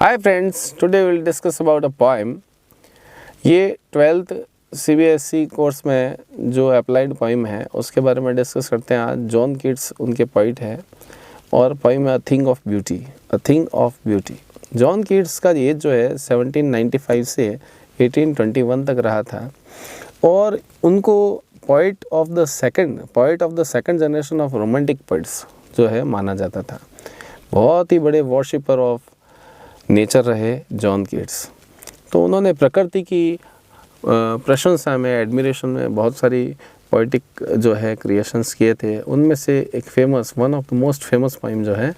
Hi friends, today we will discuss about a poem. ये 12th CBSE course में जो applied poem है उसके बारे में डिस्कस करते हैं आज। जॉन कीट्स उनके पोइट है और पोइम है a thing of beauty. A thing of beauty. John Keats का एज जो है 1795 से 1821 तक रहा था और उनको poet of the second generation of romantic poets जो है माना जाता था। बहुत ही बड़े वॉरशिपर ऑफ नेचर रहे जॉन कीट्स। तो उन्होंने प्रकृति की प्रशंसा में, एडमिरेशन में बहुत सारी पोइटिक जो है क्रिएशंस किए थे। उनमें से एक one of the most famous poem जो है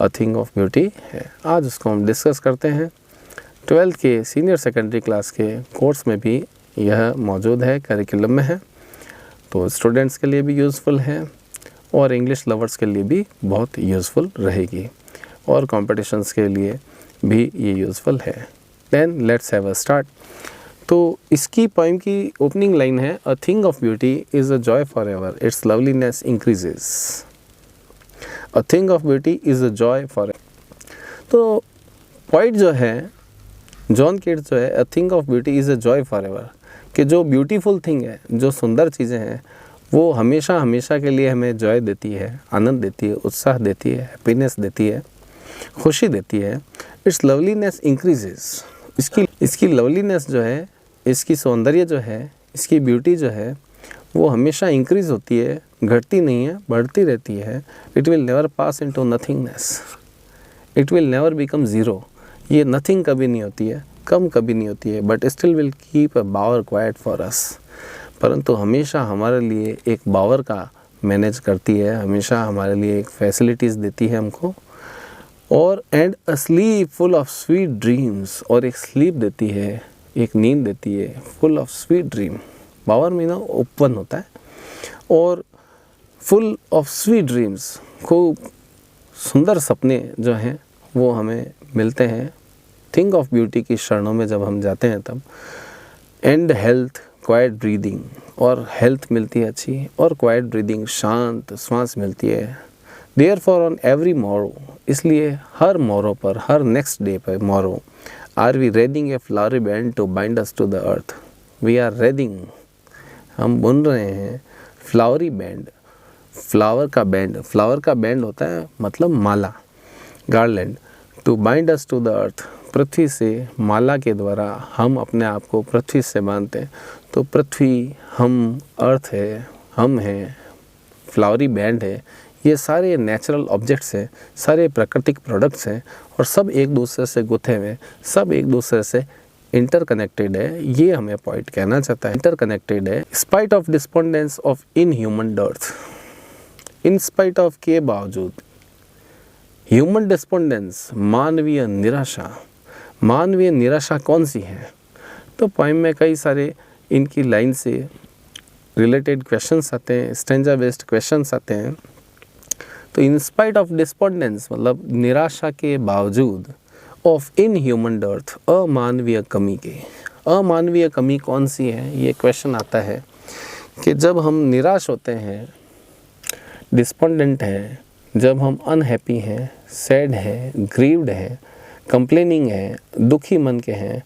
अ थिंग ऑफ ब्यूटी है। आज उसको हम डिस्कस करते हैं। 12th के सीनियर सेकेंडरी क्लास के कोर्स में भी यह मौजूद है, करिकुलम में है, तो स्टूडेंट्स के लिए भी यूज़फुल है और इंग्लिश लवर्स के लिए भी बहुत यूज़फुल रहेगी और कॉम्पिटिशन्स के लिए भी ये यूज़फुल है। Then let's have a start. तो इसकी पोइम की ओपनिंग लाइन है a thing of beauty is a joy for ever, its loveliness increases. A thing of beauty is a joy for ever. तो पोइट जो है John Keats जो है a thing of beauty is a joy for ever, कि जो beautiful thing है, जो सुंदर चीज़ें हैं, वो हमेशा हमेशा के लिए हमें जॉय देती है, आनंद देती है, उत्साह देती है, हैप्पीनेस देती है, खुशी देती है। It's loveliness increases. इसकी लवलीनेस जो है, इसकी सौंदर्य जो है, इसकी ब्यूटी जो है, वो हमेशा इंक्रीज़ होती है, घटती नहीं है, बढ़ती रहती है। It will never pass into nothingness, it will never become zero. ये नथिंग कभी नहीं होती है, कम कभी नहीं होती है, but still will keep a bower quiet for us. परंतु हमेशा हमारे लिए एक बावर का मैनेज करती है, हमेशा हमारे लिए एक फैसिलिटीज़ देती है हमको, और and a sleep full of sweet dreams, और एक स्लीप देती है, एक नींद देती है full of sweet dream. Bower मीना ओपन होता है, और फुल ऑफ स्वीट ड्रीम्स, खूब सुंदर सपने जो हैं वो हमें मिलते हैं थिंग ऑफ ब्यूटी की शरणों में जब हम जाते हैं तब। एंड हेल्थ क्वाइट ब्रीदिंग, और हेल्थ मिलती है अच्छी, और क्वाइट ब्रीदिंग, शांत श्वास मिलती है। देयरफॉर ऑन एवरी मोरो, इसलिए हर मोरो पर, हर नेक्स्ट डे पर morrow, are we wreathing a flowery band to bind us to the earth. We are wreathing, हम बुन रहे हैं फ्लावरी बैंड, फ्लावर का बैंड होता है मतलब माला, garland, to bind us to the earth, पृथ्वी से माला के द्वारा हम अपने आप को पृथ्वी से बांधते हैं। तो पृथ्वी, हम, अर्थ है, हम हैं, फ्लावरी बैंड है, ये सारे नेचुरल ऑब्जेक्ट्स हैं, सारे प्राकृतिक प्रोडक्ट्स हैं, और सब एक दूसरे से गुथे हुए, सब एक दूसरे से इंटरकनेक्टेड है। ये हमें पॉइंट कहना चाहता है, इंटरकनेक्टेड है। Spite of despondence of in human dearth, in spite of के बावजूद, ह्यूमन डिस्पोंडेंस, मानवीय निराशा। मानवीय निराशा कौन सी है? तो पोइम में कई सारे इनकी लाइन से रिलेटेड क्वेश्चंस आते हैं, स्टेंजा बेस्ड क्वेश्चंस आते हैं। तो इन स्पाइट ऑफ डिस्पोंडेंस मतलब निराशा के बावजूद, ऑफ इन ह्यूमन डर्थ, अमानवीय कमी के। अमानवीय कमी कौन सी है, ये क्वेश्चन आता है कि जब हम निराश होते हैं, डिस्पोंडेंट हैं, जब हम अनहैप्पी हैं, सैड हैं, ग्रीव्ड हैं, कंप्लेनिंग हैं, दुखी मन के हैं,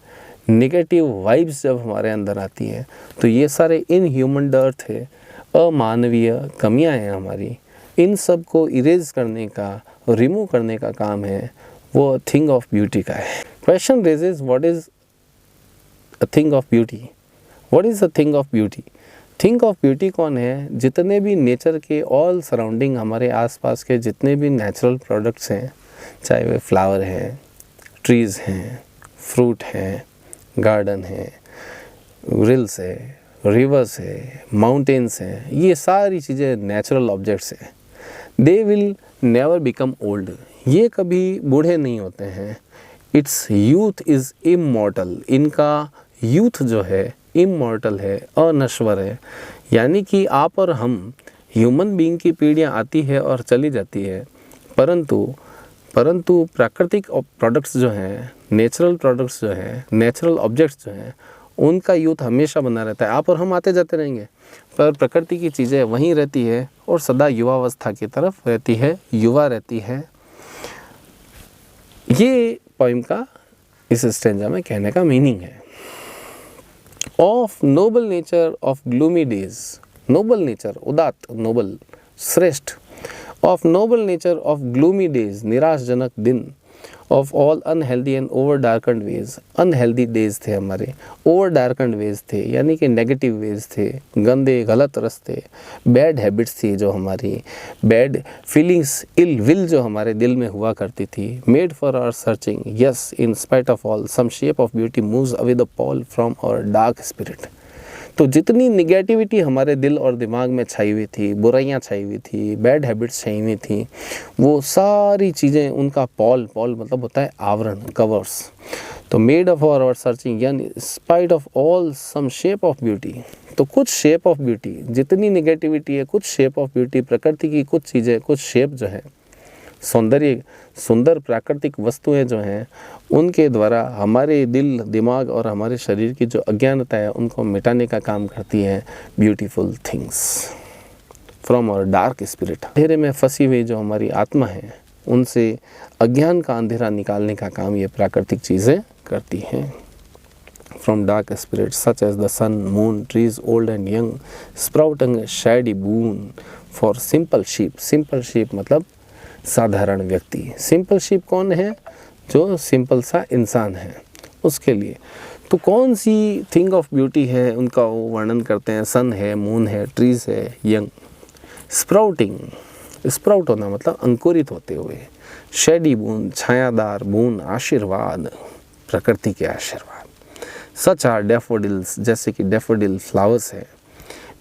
नेगेटिव वाइब्स जब हमारे अंदर आती है, तो ये सारे इन ह्यूमन डर्थ है, अमानवीय कमियां हैं हमारी। इन सब को इरेज करने का, रिमूव करने का काम है वो थिंग ऑफ ब्यूटी का है। Question raises what is a thing of beauty. What is a thing of beauty? Thing of beauty कौन है? जितने भी नेचर के ऑल सराउंडिंग, हमारे आसपास के जितने भी नेचुरल प्रोडक्ट्स हैं, चाहे वे फ्लावर हैं, ट्रीज़ हैं, फ्रूट हैं, गार्डन है, रिल्स है, रिवर्स है, माउंटेन्स हैं, ये सारी चीज़ें नेचुरल ऑब्जेक्ट्स हैं। They will never become old, ये कभी बूढ़े नहीं होते हैं। इट्स यूथ इज़ इमॉर्टल, इनका यूथ जो है इमॉर्टल है, अनश्वर है। यानी कि आप और हम, ह्यूमन बीइंग की पीढ़ियाँ आती है और चली जाती है, परंतु प्राकृतिक प्रोडक्ट्स जो हैं, नेचुरल प्रोडक्ट्स जो हैं, नेचुरल ऑब्जेक्ट्स जो हैं, उनका यूथ हमेशा बना रहता है। आप और हम आते जाते रहेंगे, पर प्रकृति की चीज़ें वहीं रहती है और सदा युवावस्था की तरफ रहती है, युवा रहती है। ये पोइम का इस स्टेंजा में कहने का मीनिंग है। Of noble nature of gloomy days, noble nature, उदात्त, नोबल, श्रेष्ठ, of noble nature of gloomy days, निराशजनक दिन, of all unhealthy and over darkened ways, unhealthy days थे हमारे, ओवर डार्कन्ड वेज थे यानी कि नेगेटिव वेज थे, गंदे गलत रास्ते, बैड हैबिट्स थी जो हमारी, बैड फीलिंग्स, इल विल जो हमारे दिल में हुआ करती थी, made for our searching, yes in spite of all some shape of beauty moves away the pall from our dark spirit. तो जितनी निगेटिविटी हमारे दिल और दिमाग में छाई हुई थी, बुराइयां छाई हुई थी, बैड हैबिट्स छाई हुई थी, वो सारी चीज़ें उनका पॉल मतलब होता है आवरण, कवर्स। तो मेड ऑफ आवर सर्चिंग यानी spite of all some shape of beauty, तो कुछ शेप ऑफ ब्यूटी, जितनी निगेटिविटी है कुछ शेप ऑफ ब्यूटी, प्रकृति की कुछ चीज़ें, कुछ शेप जो है, सौंदर्य, सुंदर प्राकृतिक वस्तुएं जो हैं, उनके द्वारा हमारे दिल, दिमाग और हमारे शरीर की जो अज्ञानता है उनको मिटाने का काम करती है beautiful things from our dark spirit. अंधेरे में फंसी हुई जो हमारी आत्मा है उनसे अज्ञान का अंधेरा निकालने का काम ये प्राकृतिक चीज़ें करती हैं। From dark spirit such as the sun, moon, trees old and young, sprouting shady boon for simple sheep. Simple sheep मतलब साधारण व्यक्ति। सिंपल शीप कौन है? जो सिंपल सा इंसान है, उसके लिए। तो कौन सी थिंग ऑफ ब्यूटी है उनका वो वर्णन करते हैं। सन है, मून है, ट्रीज है, यंग, स्प्राउटिंग, स्प्राउट होना मतलब अंकुरित होते हुए, शेडी बून, छायादार बून, आशीर्वाद, प्रकृति के आशीर्वाद। सच आर डैफोडिल्स, जैसे कि डैफोडिल फ्लावर्स है।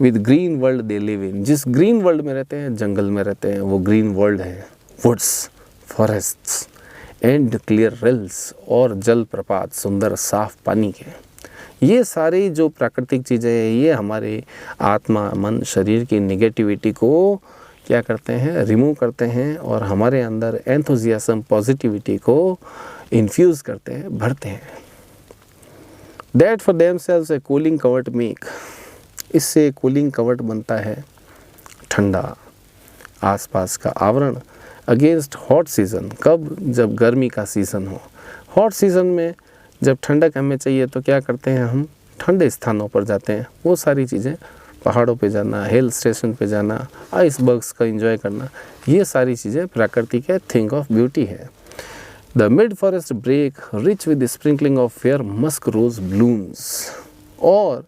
With green world they live in, जिस ग्रीन वर्ल्ड में रहते हैं, जंगल में रहते हैं, वो ग्रीन वर्ल्ड है। Woods, forests and clear rills, और जल प्रपात, सुंदर साफ पानी के। ये सारी जो प्राकृतिक चीज़ें हैं ये हमारे आत्मा, मन, शरीर की निगेटिविटी को क्या करते हैं, रिमूव करते हैं और हमारे अंदर एंथुजियाज्म, पॉजिटिविटी को इन्फ्यूज़ करते हैं, भरते हैं। That for themselves A cooling covert make, इससे कूलिंग कवर्ट बनता है, ठंडा आसपास का आवरण। अगेंस्ट हॉट सीज़न, कब? जब गर्मी का सीज़न हो। हॉट सीज़न में जब ठंडक हमें चाहिए तो क्या करते हैं, हम ठंडे स्थानों पर जाते हैं। वो सारी चीज़ें, पहाड़ों पे जाना, हिल स्टेशन पे जाना, आइसबर्ग्स का एंजॉय करना, ये सारी चीज़ें प्रकृति के थिंग ऑफ ब्यूटी है। The mid forest brake rich with sprinkling of fair musk rose blooms, और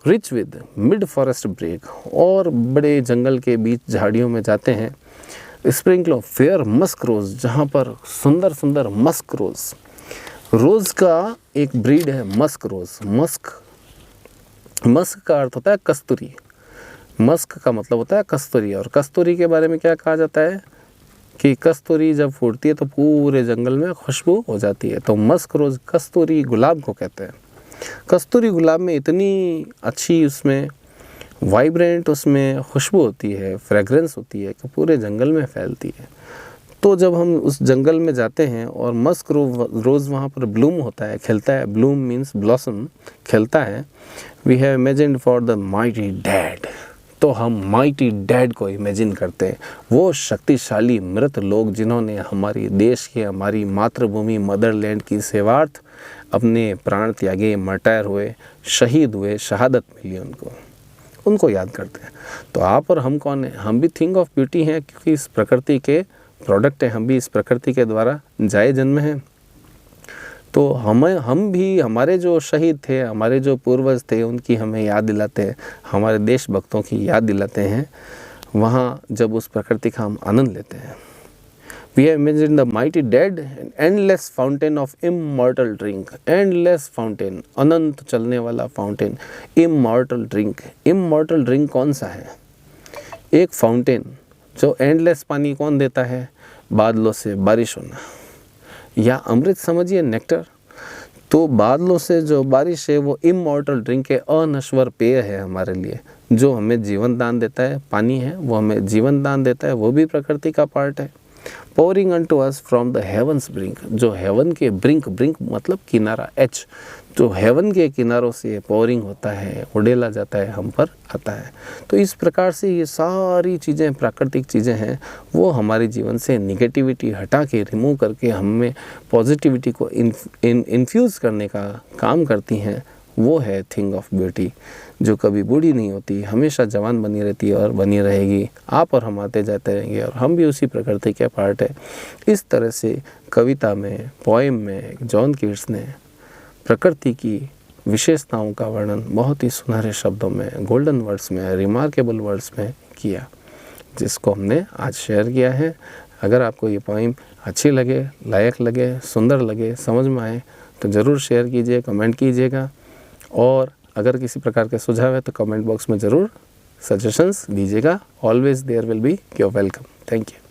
rich with mid forest brake, और बड़े जंगल के बीच झाड़ियों में जाते हैं। Sprinkle of fair musk rose, जहाँ पर सुंदर सुंदर मस्क रोज, रोज का एक ब्रीड है मस्क रोज। मस्क का अर्थ होता है कस्तूरी। मस्क का मतलब होता है कस्तूरी, और कस्तूरी के बारे में क्या कहा जाता है कि कस्तूरी जब फूटती है तो पूरे जंगल में खुशबू हो जाती है। तो मस्क रोज कस्तूरी गुलाब को कहते हैं। कस्तूरी गुलाब में इतनी अच्छी उसमें वाइब्रेंट उसमें खुशबू होती है, फ्रेगरेंस होती है कि पूरे जंगल में फैलती है। तो जब हम उस जंगल में जाते हैं और मस्क रोज़ वहाँ पर ब्लूम होता है, खिलता है, ब्लूम मीन्स ब्लॉसम, खिलता है। We have imagined for the mighty dead, तो हम माइटी डैड को इमेजिन करते हैं, वो शक्तिशाली मृत लोग जिन्होंने हमारी देश के, हमारी मातृभूमि मदरलैंड की सेवार्थ अपने प्राण त्यागे, मर्टायर हुए, शहीद हुए, शहादत मिली उनको याद करते हैं। तो आप और हम कौन हैं? हम भी थिंग ऑफ ब्यूटी हैं, क्योंकि इस प्रकृति के प्रोडक्ट हैं, हम भी इस प्रकृति के द्वारा जाए जन्म हैं। तो हम भी, हमारे जो शहीद थे, हमारे जो पूर्वज थे, उनकी हमें याद दिलाते हैं, हमारे देशभक्तों की याद दिलाते हैं वहाँ जब उस प्रकृति का हम आनंद लेते हैं। We have imagined the mighty dead, an endless fountain of immortal drink, endless fountain, अनंत चलने वाला fountain, immortal drink, immortal drink कौन सा है? एक फाउंटेन जो एंडलेस पानी कौन देता है? बादलों से बारिश होना, या अमृत समझिए, नेक्टर। तो बादलों से जो बारिश है वो इमॉर्टल ड्रिंक है, अनश्वर पेय है हमारे लिए, जो हमें जीवन दान देता है। पानी है वो हमें जीवन दान देता है, वो भी प्रकृति का पार्ट है। Pouring unto us from the heavens brink, जो हेवन के ब्रिंक, ब्रिंक मतलब किनारा, एच, जो हेवन के किनारों से पोरिंग होता है, उड़ेला जाता है, हम पर आता है। तो इस प्रकार से ये सारी चीज़ें, प्राकृतिक चीज़ें हैं, वो हमारे जीवन से निगेटिविटी हटा के, रिमूव करके हमें पॉजिटिविटी को इन्फ्यूज़ करने का काम करती हैं। वो है थिंग ऑफ ब्यूटी, जो कभी बूढ़ी नहीं होती, हमेशा जवान बनी रहती है और बनी रहेगी। आप और हम आते जाते रहेंगे और हम भी उसी प्रकृति के पार्ट है। इस तरह से कविता में, पोएम में जॉन कीट्स ने प्रकृति की विशेषताओं का वर्णन बहुत ही सुनहरे शब्दों में, गोल्डन वर्ड्स में, रिमार्केबल वर्ड्स में किया, जिसको हमने आज शेयर किया है। अगर आपको ये पोएम अच्छी लगे, लायक लगे, सुंदर लगे, समझ में आए तो ज़रूर शेयर कीजिए, कमेंट कीजिएगा। और अगर किसी प्रकार के सुझाव है तो कमेंट बॉक्स में ज़रूर सजेशंस दीजिएगा। Always there will be your welcome. Thank you.